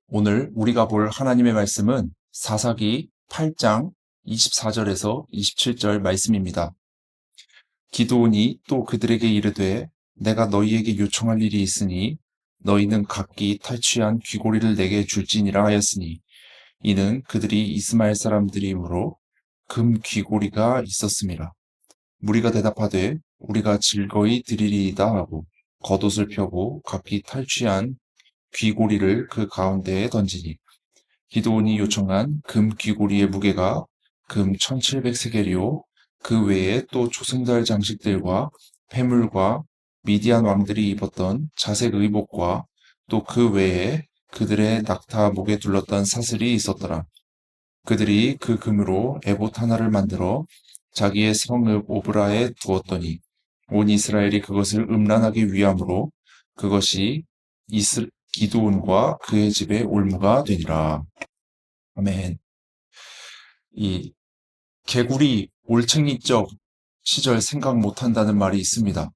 오늘 우리가 볼 하나님의 말씀은 사사기 8장 24절에서 27절 말씀입니다. 기드온이 또 그들에게 이르되 내가 너희에게 요청할 일이 있으니 너희는 각기 탈취한 귀고리를 내게 줄지니라 하였으니 이는 그들이 이스마엘 사람들이므로 금 귀고리가 있었음이라. 무리가 대답하되 우리가 즐거이 드리리이다 하고 겉옷을 펴고 각기 탈취한 귀고리를 그 가운데에 던지니 기드온이 요청한 금 귀고리의 무게가 금 1700세겔이요 그 외에 또 조승달 장식들과 패물과 미디안 왕들이 입었던 자색 의복과 또 그 외에 그들의 낙타 목에 둘렀던 사슬이 있었더라. 그들이 그 금으로 에봇 하나를 만들어 자기의 성 오브라에 두었더니 온 이스라엘이 그것을 음란하기 위함으로 그것이 기드온과 그의 집의 올무가 되니라. 아멘. 이 개구리 올챙이적 시절 생각 못한다는 말이 있습니다.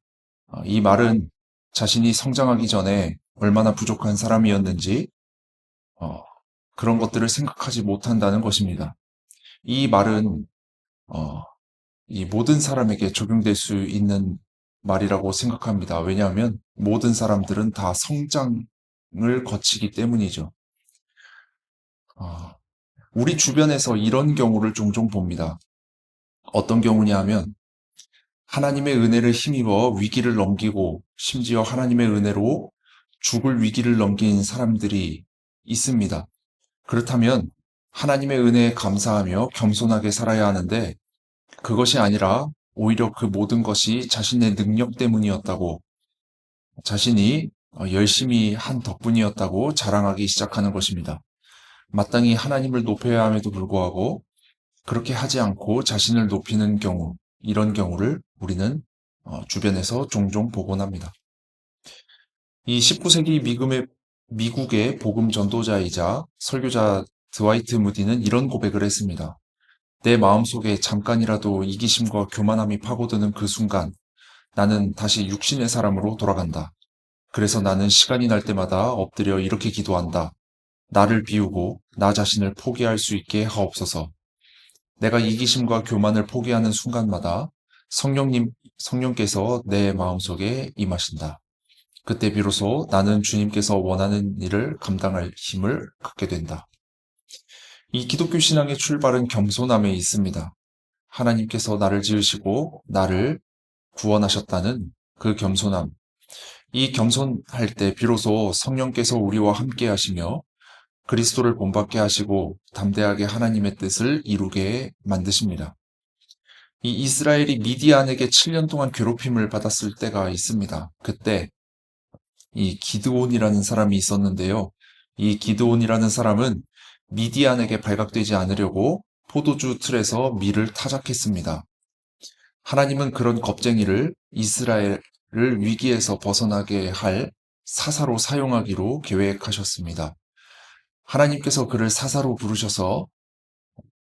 이 말은 자신이 성장하기 전에 얼마나 부족한 사람이었는지 어, 그런 것들을 생각하지 못한다는 것입니다. 이 말은 어, 이 모든 사람에게 적용될 수 있는 말이라고 생각합니다. 왜냐하면 모든 사람들은 다 성장을 거치기 때문이죠. 어, 우리 주변에서 이런 경우를 종종 봅니다. 어떤 경우냐 하면 하나님의 은혜를 힘입어 위기를 넘기고 심지어 하나님의 은혜로 죽을 위기를 넘긴 사람들이 있습니다. 그렇다면 하나님의 은혜에 감사하며 겸손하게 살아야 하는데 그것이 아니라 오히려 그 모든 것이 자신의 능력 때문이었다고 자신이 열심히 한 덕분이었다고 자랑하기 시작하는 것입니다. 마땅히 하나님을 높여야 함에도 불구하고 그렇게 하지 않고 자신을 높이는 경우, 이런 경우를 우리는 주변에서 종종 보곤 합니다. 이 19세기 미국의 복음 전도자이자 설교자 드와이트 무디는 이런 고백을 했습니다. 내 마음속에 잠깐이라도 이기심과 교만함이 파고드는 그 순간 나는 다시 육신의 사람으로 돌아간다. 그래서 나는 시간이 날 때마다 엎드려 이렇게 기도한다. 나를 비우고 나 자신을 포기할 수 있게 하옵소서. 내가 이기심과 교만을 포기하는 순간마다 성령께서 내 마음속에 임하신다. 그때 비로소 나는 주님께서 원하는 일을 감당할 힘을 갖게 된다. 이 기독교 신앙의 출발은 겸손함에 있습니다. 하나님께서 나를 지으시고 나를 구원하셨다는 그 겸손함. 이 겸손할 때 비로소 성령께서 우리와 함께 하시며 그리스도를 본받게 하시고 담대하게 하나님의 뜻을 이루게 만드십니다. 이 이스라엘이 미디안에게 7년 동안 괴롭힘을 받았을 때가 있습니다. 그때 이 기드온이라는 사람이 있었는데요. 이 기드온이라는 사람은 미디안에게 발각되지 않으려고 포도주 틀에서 밀을 타작했습니다. 하나님은 그런 겁쟁이를 이스라엘을 위기에서 벗어나게 할 사사로 사용하기로 계획하셨습니다. 하나님께서 그를 사사로 부르셔서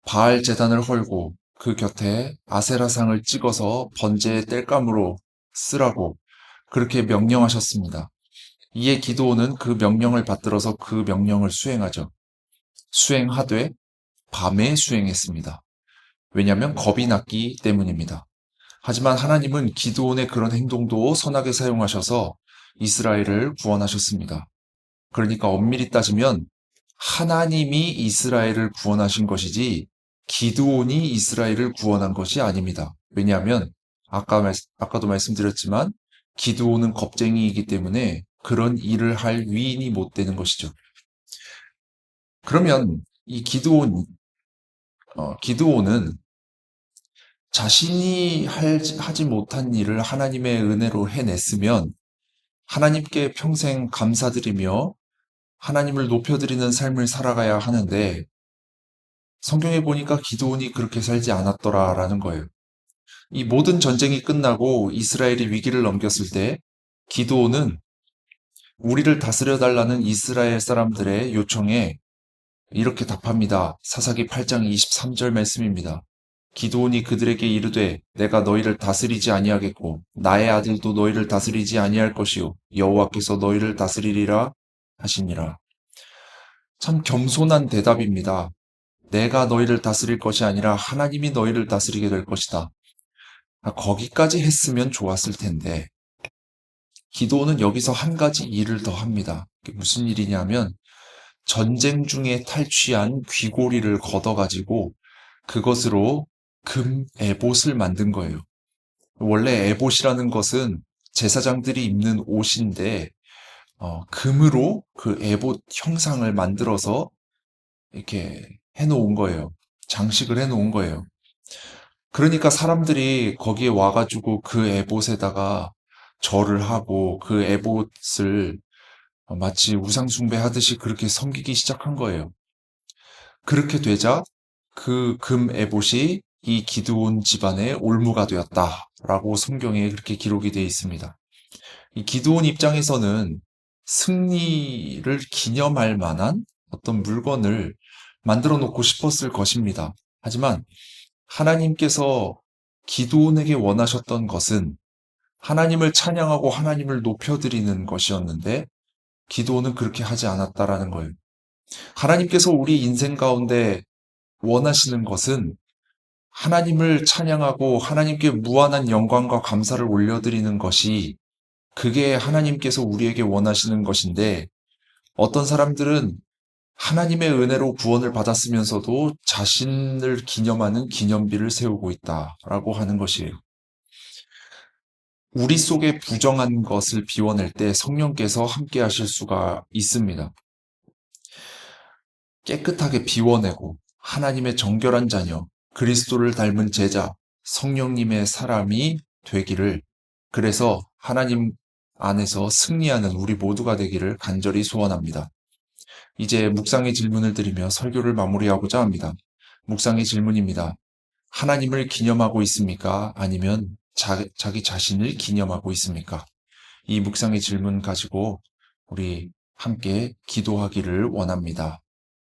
바알 제단을 헐고 그 곁에 아세라상을 찍어서 번제의 땔감으로 쓰라고 그렇게 명령하셨습니다. 이에 기드온은 그 명령을 받들어서 그 명령을 수행하죠. 수행하되 밤에 수행했습니다. 왜냐하면 겁이 났기 때문입니다. 하지만 하나님은 기드온의 그런 행동도 선하게 사용하셔서 이스라엘을 구원하셨습니다. 그러니까 엄밀히 따지면 하나님이 이스라엘을 구원하신 것이지 기드온이 이스라엘을 구원한 것이 아닙니다. 왜냐하면 아까도 말씀드렸지만 기드온은 겁쟁이이기 때문에 그런 일을 할 위인이 못 되는 것이죠. 그러면 이 기드온은 자신이 하지 못한 일을 하나님의 은혜로 해냈으면 하나님께 평생 감사드리며 하나님을 높여드리는 삶을 살아가야 하는데 성경에 보니까 기드온이 그렇게 살지 않았더라라는 거예요. 이 모든 전쟁이 끝나고 이스라엘이 위기를 넘겼을 때 기드온은 우리를 다스려달라는 이스라엘 사람들의 요청에 이렇게 답합니다. 사사기 8장 23절 말씀입니다. 기드온이 그들에게 이르되 내가 너희를 다스리지 아니하겠고 나의 아들도 너희를 다스리지 아니할 것이요 여호와께서 너희를 다스리리라 하시니라. 참 겸손한 대답입니다. 내가 너희를 다스릴 것이 아니라 하나님이 너희를 다스리게 될 것이다. 거기까지 했으면 좋았을 텐데, 기도는 여기서 한 가지 일을 더 합니다. 그게 무슨 일이냐면, 전쟁 중에 탈취한 귀고리를 걷어가지고 그것으로 금 에봇을 만든 거예요. 원래 에봇이라는 것은 제사장들이 입는 옷인데, 금으로 그 에봇 형상을 만들어서 이렇게 해놓은 거예요. 장식을 해놓은 거예요. 그러니까 사람들이 거기에 와가지고 그 에봇에다가 절을 하고 그 에봇을 마치 우상숭배하듯이 그렇게 섬기기 시작한 거예요. 그렇게 되자 그 금 에봇이 이 기드온 집안의 올무가 되었다라고 성경에 그렇게 기록이 되어 있습니다. 이 기드온 입장에서는 승리를 기념할 만한 어떤 물건을 만들어 놓고 싶었을 것입니다. 하지만 하나님께서 기드온에게 원하셨던 것은 하나님을 찬양하고 하나님을 높여드리는 것이었는데 기드온은 그렇게 하지 않았다라는 거예요. 하나님께서 우리 인생 가운데 원하시는 것은 하나님을 찬양하고 하나님께 무한한 영광과 감사를 올려드리는 것이 그게 하나님께서 우리에게 원하시는 것인데 어떤 사람들은 하나님의 은혜로 구원을 받았으면서도 자신을 기념하는 기념비를 세우고 있다라고 하는 것이에요. 우리 속에 부정한 것을 비워낼 때 성령께서 함께 하실 수가 있습니다. 깨끗하게 비워내고 하나님의 정결한 자녀, 그리스도를 닮은 제자, 성령님의 사람이 되기를, 그래서 하나님 안에서 승리하는 우리 모두가 되기를 간절히 소원합니다. 이제 묵상의 질문을 드리며 설교를 마무리하고자 합니다. 묵상의 질문입니다. 하나님을 기념하고 있습니까? 아니면 자기 자신을 기념하고 있습니까? 이 묵상의 질문 가지고 우리 함께 기도하기를 원합니다.